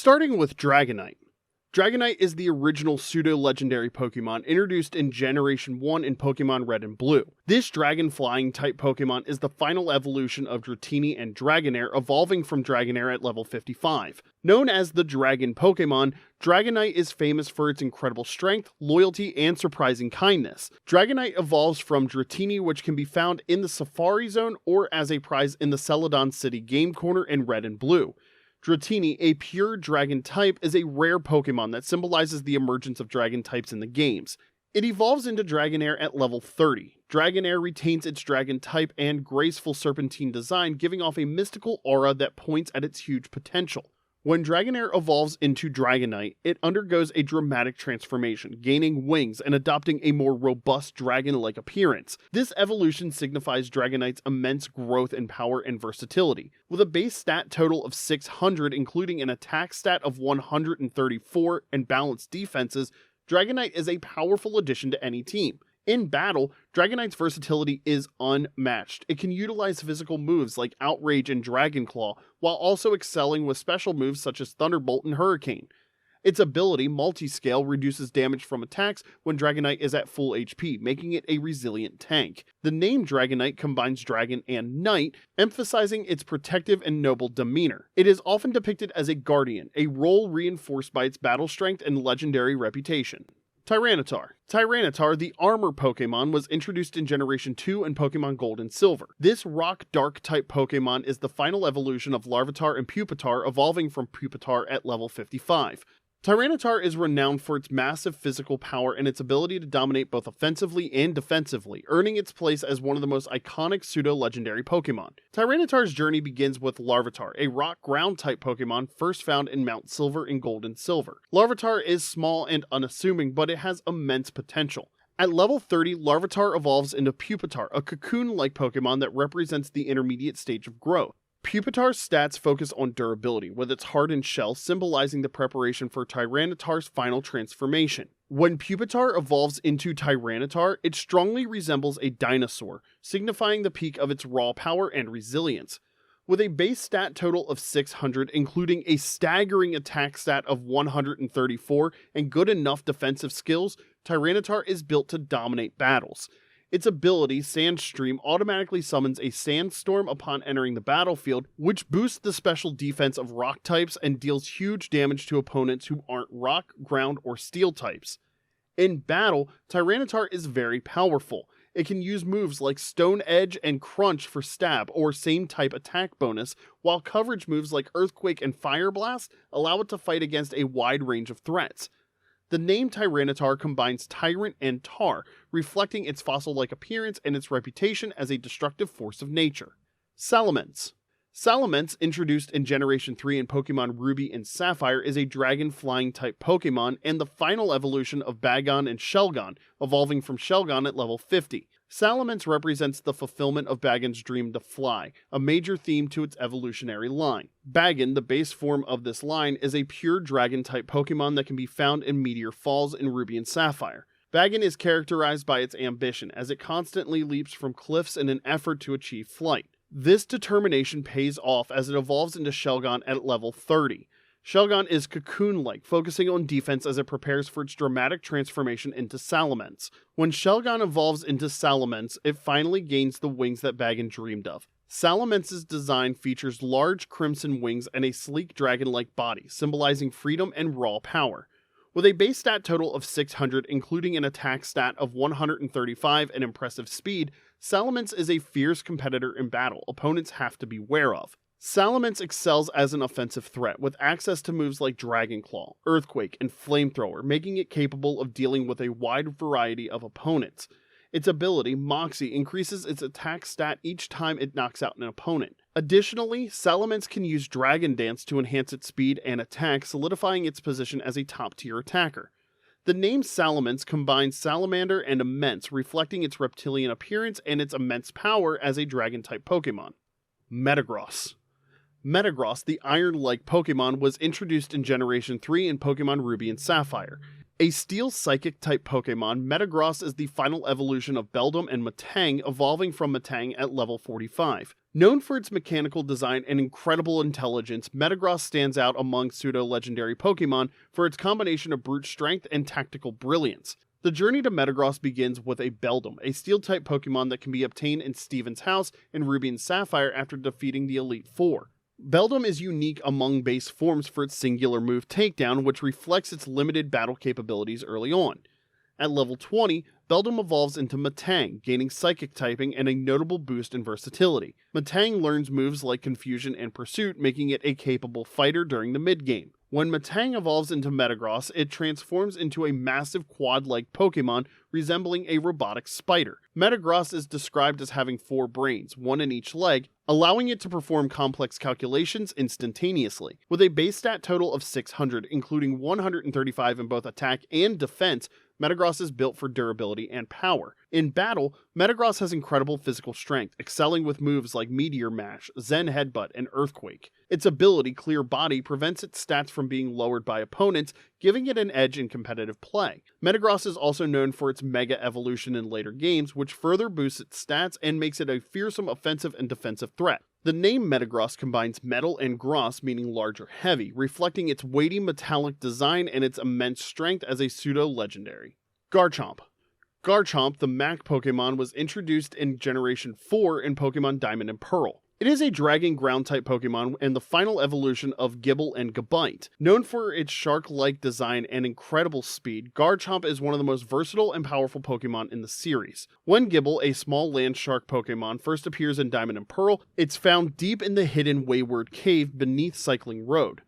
Starting with Dragonite. Dragonite is the original Pseudo Legendary Pokémon introduced in Generation 1 in Pokémon Red and Blue. This dragon flying type Pokémon is the final evolution of Dratini and Dragonair, evolving from Dragonair at level 55. Known as the Dragon Pokémon, Dragonite is famous for its incredible strength, loyalty, and surprising kindness. Dragonite evolves from Dratini, which can be found in the Safari Zone or as a prize in the Celadon City Game Corner in Red and Blue. Dratini, a pure dragon type, is a rare Pokemon that symbolizes the emergence of dragon types in the games. It evolves into Dragonair at level 30. Dragonair retains its dragon type and graceful serpentine design, giving off a mystical aura that points at its huge potential. When Dragonair evolves into Dragonite, it undergoes a dramatic transformation, gaining wings and adopting a more robust dragon-like appearance. This evolution signifies Dragonite's immense growth in power and versatility. With a base stat total of 600, including an attack stat of 134 and balanced defenses, Dragonite is a powerful addition to any team. In battle, Dragonite's versatility is unmatched. It can utilize physical moves like Outrage and Dragon Claw, while also excelling with special moves such as Thunderbolt and Hurricane. Its ability, Multiscale, reduces damage from attacks when Dragonite is at full HP, making it a resilient tank. The name Dragonite combines dragon and knight, emphasizing its protective and noble demeanor. It is often depicted as a guardian, a role reinforced by its battle strength and legendary reputation. Tyranitar. Tyranitar, the armor Pokemon, was introduced in Generation 2 in Pokemon Gold and Silver. This rock-dark type Pokemon is the final evolution of Larvitar and Pupitar, evolving from Pupitar at level 55. Tyranitar is renowned for its massive physical power and its ability to dominate both offensively and defensively, earning its place as one of the most iconic pseudo-legendary Pokemon. Tyranitar's journey begins with Larvitar, a rock-ground type Pokemon first found in Mount Silver in Gold and Silver. Larvitar is small and unassuming, but it has immense potential. At level 30, Larvitar evolves into Pupitar, a cocoon-like Pokemon that represents the intermediate stage of growth. Pupitar's stats focus on durability, with its hardened shell symbolizing the preparation for Tyranitar's final transformation. When Pupitar evolves into Tyranitar, it strongly resembles a dinosaur, signifying the peak of its raw power and resilience. With a base stat total of 600, including a staggering attack stat of 134 and good enough defensive skills, Tyranitar is built to dominate battles. Its ability, Sandstream, automatically summons a sandstorm upon entering the battlefield, which boosts the special defense of rock types and deals huge damage to opponents who aren't rock, ground, or steel types. In battle, Tyranitar is very powerful. It can use moves like Stone Edge and Crunch for stab or same type attack bonus, while coverage moves like Earthquake and Fire Blast allow it to fight against a wide range of threats. The name Tyranitar combines Tyrant and Tar, reflecting its fossil-like appearance and its reputation as a destructive force of nature. Salamence. Salamence, introduced in Generation 3 in Pokemon Ruby and Sapphire, is a dragon-flying type Pokemon and the final evolution of Bagon and Shelgon, evolving from Shelgon at level 50. Salamence represents the fulfillment of Bagon's dream to fly, a major theme to its evolutionary line. Bagon, the base form of this line, is a pure dragon-type Pokemon that can be found in Meteor Falls in Ruby and Sapphire. Bagon is characterized by its ambition, as it constantly leaps from cliffs in an effort to achieve flight. This determination pays off as it evolves into Shelgon at level 30. Shelgon is cocoon-like, focusing on defense as it prepares for its dramatic transformation into Salamence. When Shelgon evolves into Salamence, it finally gains the wings that Bagon dreamed of. Salamence's design features large crimson wings and a sleek dragon-like body, symbolizing freedom and raw power. With a base stat total of 600, including an attack stat of 135 and impressive speed, Salamence is a fierce competitor in battle opponents have to be wary of. Salamence excels as an offensive threat, with access to moves like Dragon Claw, Earthquake, and Flamethrower, making it capable of dealing with a wide variety of opponents. Its ability, Moxie, increases its attack stat each time it knocks out an opponent. Additionally, Salamence can use Dragon Dance to enhance its speed and attack, solidifying its position as a top-tier attacker. The name Salamence combines Salamander and Immense, reflecting its reptilian appearance and its immense power as a dragon-type Pokemon. Metagross. Metagross, the iron-like Pokemon, was introduced in Generation 3 in Pokemon Ruby and Sapphire. A Steel Psychic-type Pokémon, Metagross is the final evolution of Beldum and Metang, evolving from Metang at level 45. Known for its mechanical design and incredible intelligence, Metagross stands out among pseudo-legendary Pokémon for its combination of brute strength and tactical brilliance. The journey to Metagross begins with a Beldum, a Steel-type Pokémon that can be obtained in Steven's house in Ruby and Sapphire after defeating the Elite Four. Beldum is unique among base forms for its singular move Takedown, which reflects its limited battle capabilities early on. At level 20, Beldum evolves into Metang, gaining Psychic typing and a notable boost in versatility. Metang learns moves like Confusion and Pursuit, making it a capable fighter during the mid-game. When Metang evolves into Metagross, it transforms into a massive quad-like Pokémon resembling a robotic spider. Metagross is described as having 4 brains, one in each leg, allowing it to perform complex calculations instantaneously. With a base stat total of 600, including 135 in both attack and defense, Metagross is built for durability and power. In battle, Metagross has incredible physical strength, excelling with moves like Meteor Mash, Zen Headbutt, and Earthquake. Its ability, Clear Body, prevents its stats from being lowered by opponents, giving it an edge in competitive play. Metagross is also known for its Mega Evolution in later games, which further boosts its stats and makes it a fearsome offensive and defensive threat. The name Metagross combines metal and gross, meaning large or heavy, reflecting its weighty metallic design and its immense strength as a pseudo-legendary. Garchomp. Garchomp, the Mac Pokémon, was introduced in Generation 4 in Pokémon Diamond and Pearl. It is a Dragon Ground-type Pokémon and the final evolution of Gible and Gabite. Known for its shark-like design and incredible speed, Garchomp is one of the most versatile and powerful Pokémon in the series. When Gible, a small land shark Pokémon, first appears in Diamond and Pearl, it's found deep in the hidden Wayward Cave beneath Cycling Road.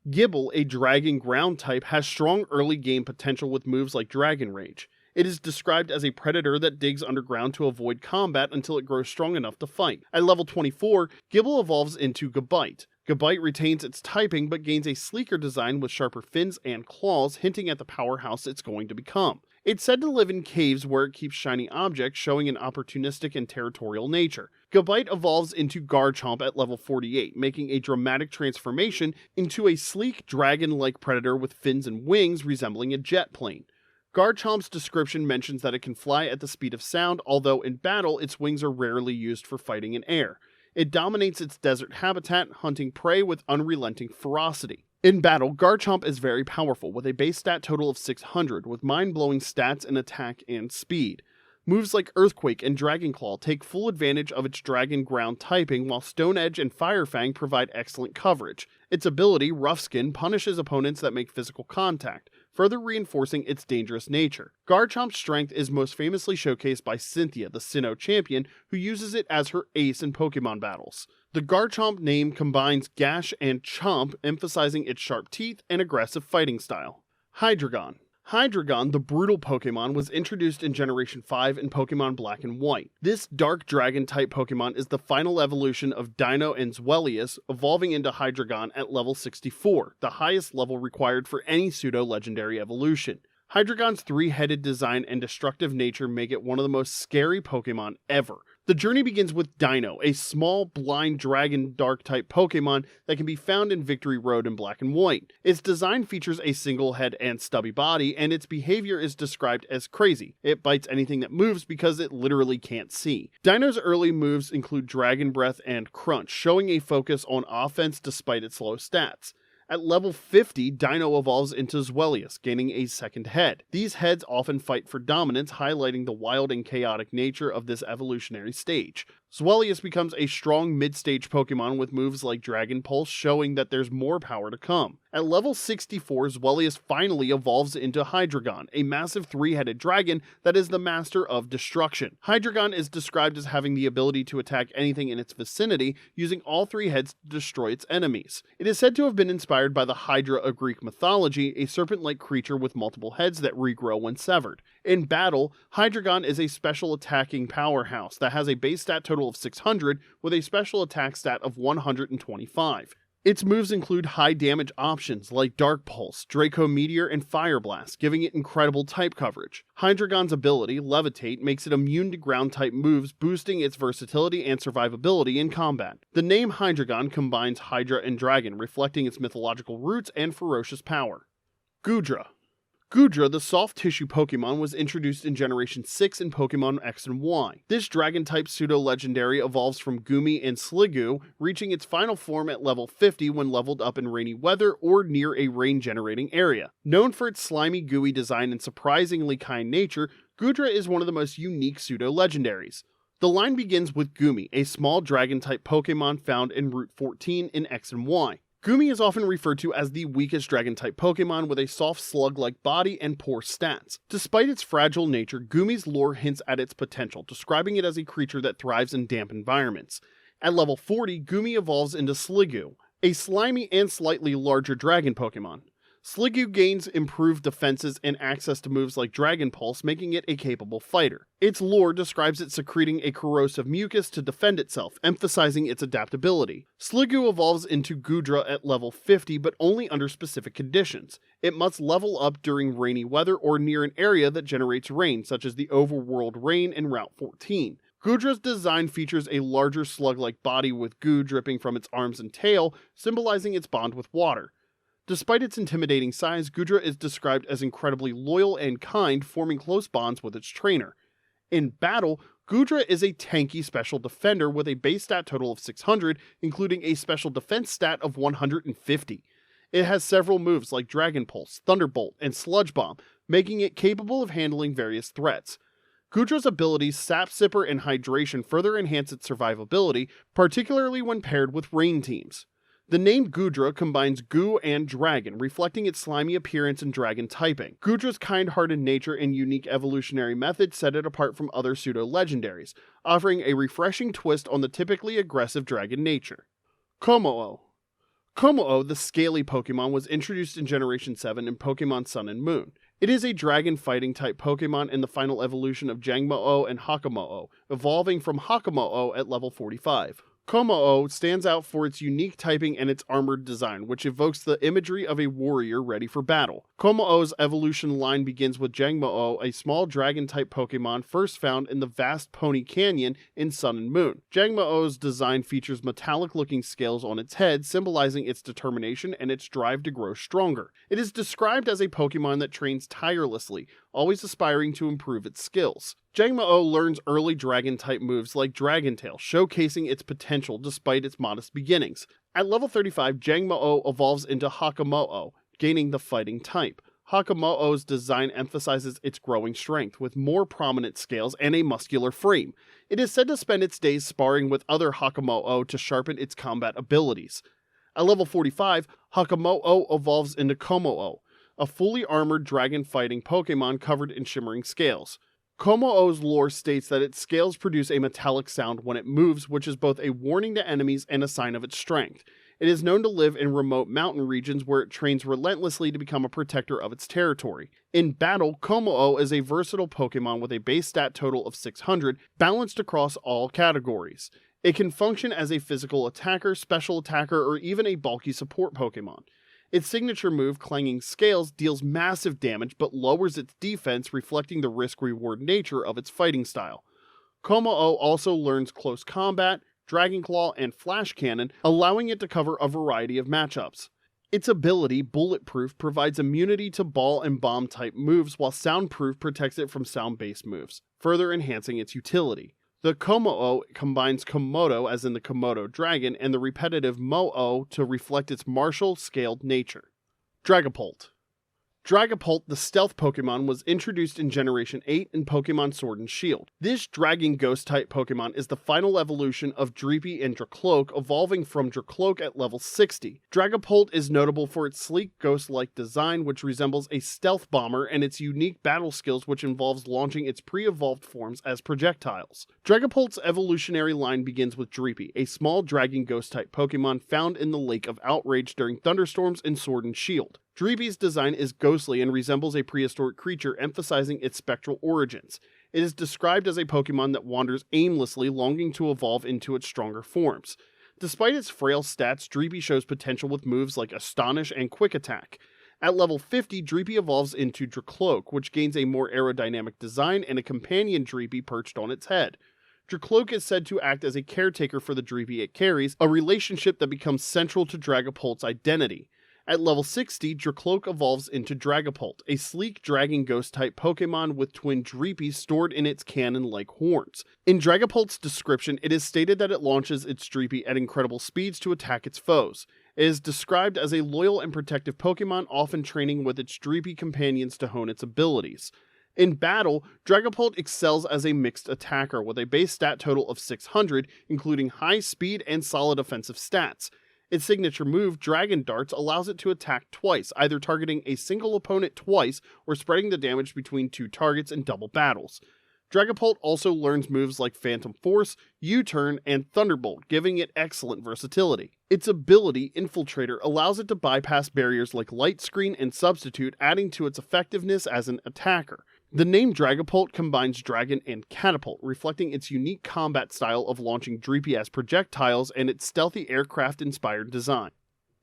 Gible, a Dragon Ground type, has strong early game potential with moves like Dragon Rage. It is described as a predator that digs underground to avoid combat until it grows strong enough to fight. At level 24, Gible evolves into Gabite. Gabite retains its typing but gains a sleeker design with sharper fins and claws, hinting at the powerhouse it's going to become. It's said to live in caves where it keeps shiny objects, showing an opportunistic and territorial nature. Gabite evolves into Garchomp at level 48, making a dramatic transformation into a sleek dragon-like predator with fins and wings resembling a jet plane. Garchomp's description mentions that it can fly at the speed of sound, although in battle its wings are rarely used for fighting in air. It dominates its desert habitat, hunting prey with unrelenting ferocity. In battle, Garchomp is very powerful, with a base stat total of 600, with mind-blowing stats in attack and speed. Moves like Earthquake and Dragon Claw take full advantage of its Dragon Ground typing, while Stone Edge and Fire Fang provide excellent coverage. Its ability, Rough Skin, punishes opponents that make physical contact, further reinforcing its dangerous nature. Garchomp's strength is most famously showcased by Cynthia, the Sinnoh champion, who uses it as her ace in Pokemon battles. The Garchomp name combines gash and chomp, emphasizing its sharp teeth and aggressive fighting style. Hydreigon. Hydreigon, the brutal Pokemon, was introduced in Generation 5 in Pokemon Black and White. This dark dragon-type Pokemon is the final evolution of Dino and Zweilous, evolving into Hydreigon at level 64, the highest level required for any pseudo-legendary evolution. Hydreigon's 3-headed design and destructive nature make it one of the most scary Pokemon ever. The journey begins with Dino, a small, blind dragon dark-type Pokemon that can be found in Victory Road in Black and White. Its design features a single head and stubby body, and its behavior is described as crazy. It bites anything that moves because it literally can't see. Dino's early moves include Dragon Breath and Crunch, showing a focus on offense despite its low stats. At level 50, Dino evolves into Zweilous, gaining a second head. These heads often fight for dominance, highlighting the wild and chaotic nature of this evolutionary stage. Zweilous becomes a strong mid-stage Pokemon with moves like Dragon Pulse, showing that there's more power to come. At level 64, Zweilous finally evolves into Hydreigon, a massive 3-headed dragon that is the master of destruction. Hydreigon is described as having the ability to attack anything in its vicinity, using all 3 heads to destroy its enemies. It is said to have been inspired by the Hydra of Greek mythology, a serpent-like creature with multiple heads that regrow when severed. In battle, Hydreigon is a special attacking powerhouse that has a base stat total of 600 with a special attack stat of 125. Its moves include high damage options like Dark Pulse, Draco Meteor, and Fire Blast, giving it incredible type coverage. Hydreigon's ability, Levitate, makes it immune to ground-type moves, boosting its versatility and survivability in combat. The name Hydreigon combines Hydra and Dragon, reflecting its mythological roots and ferocious power. Goodra. Goodra, the soft tissue Pokemon, was introduced in Generation 6 in Pokemon X and Y. This Dragon-type pseudo-legendary evolves from Goomy and Sliggoo, reaching its final form at level 50 when leveled up in rainy weather or near a rain-generating area. Known for its slimy, gooey design and surprisingly kind nature, Goodra is one of the most unique pseudo-legendaries. The line begins with Goomy, a small Dragon-type Pokemon found in Route 14 in X and Y. Goomy is often referred to as the weakest Dragon-type Pokemon with a soft slug-like body and poor stats. Despite its fragile nature, Goomy's lore hints at its potential, describing it as a creature that thrives in damp environments. At level 40, Goomy evolves into Sliggoo, a slimy and slightly larger dragon Pokemon. Sliggoo gains improved defenses and access to moves like Dragon Pulse, making it a capable fighter. Its lore describes it secreting a corrosive mucus to defend itself, emphasizing its adaptability. Sliggoo evolves into Goodra at level 50, but only under specific conditions. It must level up during rainy weather or near an area that generates rain, such as the overworld rain in Route 14. Goodra's design features a larger slug-like body with goo dripping from its arms and tail, symbolizing its bond with water. Despite its intimidating size, Goodra is described as incredibly loyal and kind, forming close bonds with its trainer. In battle, Goodra is a tanky special defender with a base stat total of 600, including a special defense stat of 150. It has several moves like Dragon Pulse, Thunderbolt, and Sludge Bomb, making it capable of handling various threats. Goodra's abilities Sap Sipper and Hydration further enhance its survivability, particularly when paired with rain teams. The name Goodra combines goo and dragon, reflecting its slimy appearance and dragon typing. Goodra's kind-hearted nature and unique evolutionary method set it apart from other pseudo-legendaries, offering a refreshing twist on the typically aggressive dragon nature. Kommo-o. Kommo-o, the scaly Pokemon, was introduced in Generation 7 in Pokemon Sun and Moon. It is a dragon fighting type Pokemon in the final evolution of Jangmo-o and Hakamo-o, evolving from Hakamo-o at level 45. Kommo-o stands out for its unique typing and its armored design, which evokes the imagery of a warrior ready for battle. Kommo-o's evolution line begins with Jangmo-o, a small dragon-type Pokemon first found in the vast Pony Canyon in Sun and Moon. Jangmo-o's design features metallic-looking scales on its head, symbolizing its determination and its drive to grow stronger. It is described as a Pokemon that trains tirelessly, always aspiring to improve its skills. Jangmo-o learns early dragon-type moves like Dragon Tail, showcasing its potential despite its modest beginnings. At level 35, Jangmo-o evolves into Hakamo-o, gaining the fighting type. Hakamo-o's design emphasizes its growing strength, with more prominent scales and a muscular frame. It is said to spend its days sparring with other Hakamo-o to sharpen its combat abilities. At level 45, Hakamo-o evolves into Kommo-o, a fully armored dragon-fighting Pokemon covered in shimmering scales. Kommo-o's lore states that its scales produce a metallic sound when it moves, which is both a warning to enemies and a sign of its strength. It is known to live in remote mountain regions where it trains relentlessly to become a protector of its territory. In battle, Kommo-o is a versatile Pokemon with a base stat total of 600, balanced across all categories. It can function as a physical attacker, special attacker, or even a bulky support Pokemon. Its signature move, Clanging Scales, deals massive damage but lowers its defense, reflecting the risk-reward nature of its fighting style. Kommo-o also learns Close Combat, Dragon Claw, and Flash Cannon, allowing it to cover a variety of matchups. Its ability, Bulletproof, provides immunity to ball and bomb type moves, while Soundproof protects it from sound-based moves, further enhancing its utility. The Kommo-o combines Komodo, as in the Komodo dragon, and the repetitive Mo-o to reflect its martial, scaled nature. Dragapult. Dragapult, the stealth Pokemon, was introduced in Generation 8 in Pokemon Sword and Shield. This dragon ghost-type Pokemon is the final evolution of Dreepy and Dracloak, evolving from Dracloak at level 60. Dragapult is notable for its sleek ghost-like design, which resembles a stealth bomber, and its unique battle skills, which involves launching its pre-evolved forms as projectiles. Dragapult's evolutionary line begins with Dreepy, a small dragon ghost-type Pokemon found in the Lake of Outrage during thunderstorms in Sword and Shield. Dreepy's design is ghostly and resembles a prehistoric creature, emphasizing its spectral origins. It is described as a Pokemon that wanders aimlessly, longing to evolve into its stronger forms. Despite its frail stats, Dreepy shows potential with moves like Astonish and Quick Attack. At level 50, Dreepy evolves into Dracloak, which gains a more aerodynamic design and a companion Dreepy perched on its head. Dracloak is said to act as a caretaker for the Dreepy it carries, a relationship that becomes central to Dragapult's identity. At level 60, Dracloak evolves into Dragapult, a sleek dragon ghost-type Pokemon with twin Dreepies stored in its cannon-like horns. In Dragapult's description, it is stated that it launches its Dreepy at incredible speeds to attack its foes. It is described as a loyal and protective Pokemon, often training with its Dreepy companions to hone its abilities. In battle, Dragapult excels as a mixed attacker with a base stat total of 600, including high speed and solid offensive stats. Its signature move, Dragon Darts, allows it to attack twice, either targeting a single opponent twice or spreading the damage between two targets in double battles. Dragapult also learns moves like Phantom Force, U-Turn, and Thunderbolt, giving it excellent versatility. Its ability, Infiltrator, allows it to bypass barriers like Light Screen and Substitute, adding to its effectiveness as an attacker. The name Dragapult combines Dragon and Catapult, reflecting its unique combat style of launching Dreepy as projectiles and its stealthy aircraft-inspired design.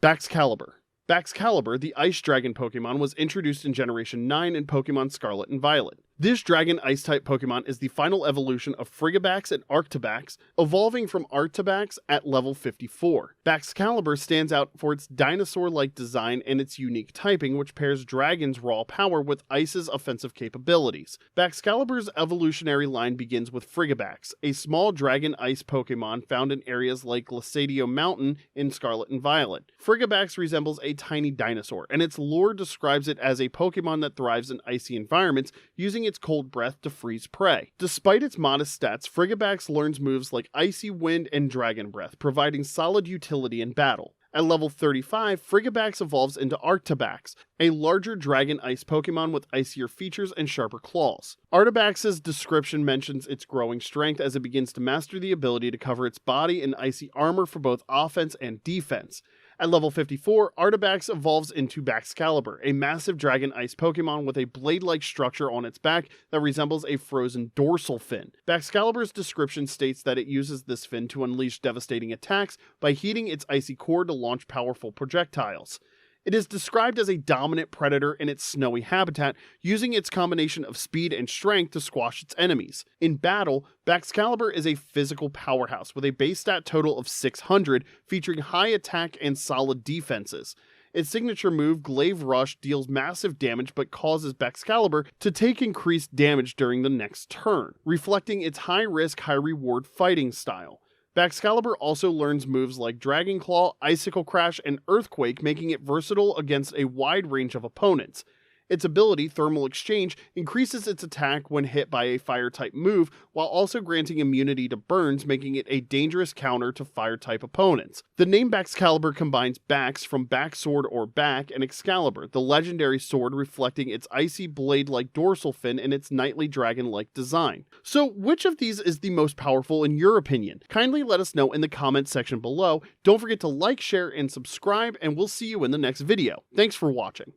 Baxcalibur. Baxcalibur, the Ice Dragon Pokemon, was introduced in Generation 9 in Pokemon Scarlet and Violet. This Dragon Ice-type Pokemon is the final evolution of Frigibax and Arctibax, evolving from Arctibax at level 54. Baxcalibur stands out for its dinosaur-like design and its unique typing, which pairs Dragon's raw power with Ice's offensive capabilities. Baxcalibur's evolutionary line begins with Frigibax, a small dragon ice Pokemon found in areas like Glaciadio Mountain in Scarlet and Violet. Frigibax resembles a tiny dinosaur, and its lore describes it as a Pokemon that thrives in icy environments, using its cold breath to freeze prey. Despite its modest stats, Frigibax learns moves like Icy Wind and Dragon Breath, providing solid utility in battle. At level 35, Frigibax evolves into Arctibax, a larger dragon ice Pokemon with icier features and sharper claws. Arctibax's description mentions its growing strength as it begins to master the ability to cover its body in icy armor for both offense and defense. At level 54, Arctibax evolves into Baxcalibur, a massive dragon ice Pokemon with a blade-like structure on its back that resembles a frozen dorsal fin. Baxcalibur's description states that it uses this fin to unleash devastating attacks by heating its icy core to launch powerful projectiles. It is described as a dominant predator in its snowy habitat, using its combination of speed and strength to squash its enemies. In battle, Baxcalibur is a physical powerhouse with a base stat total of 600, featuring high attack and solid defenses. Its signature move, Glaive Rush, deals massive damage but causes Baxcalibur to take increased damage during the next turn, reflecting its high-risk, high-reward fighting style. Baxcalibur also learns moves like Dragon Claw, Icicle Crash, and Earthquake, making it versatile against a wide range of opponents. Its ability, Thermal Exchange, increases its attack when hit by a fire-type move, while also granting immunity to burns, making it a dangerous counter to fire-type opponents. The name Baxcalibur combines Bax from back sword or back and Excalibur, the legendary sword, reflecting its icy blade-like dorsal fin and its knightly dragon-like design. So, which of these is the most powerful in your opinion? Kindly let us know in the comments section below. Don't forget to like, share, and subscribe, and we'll see you in the next video. Thanks for watching.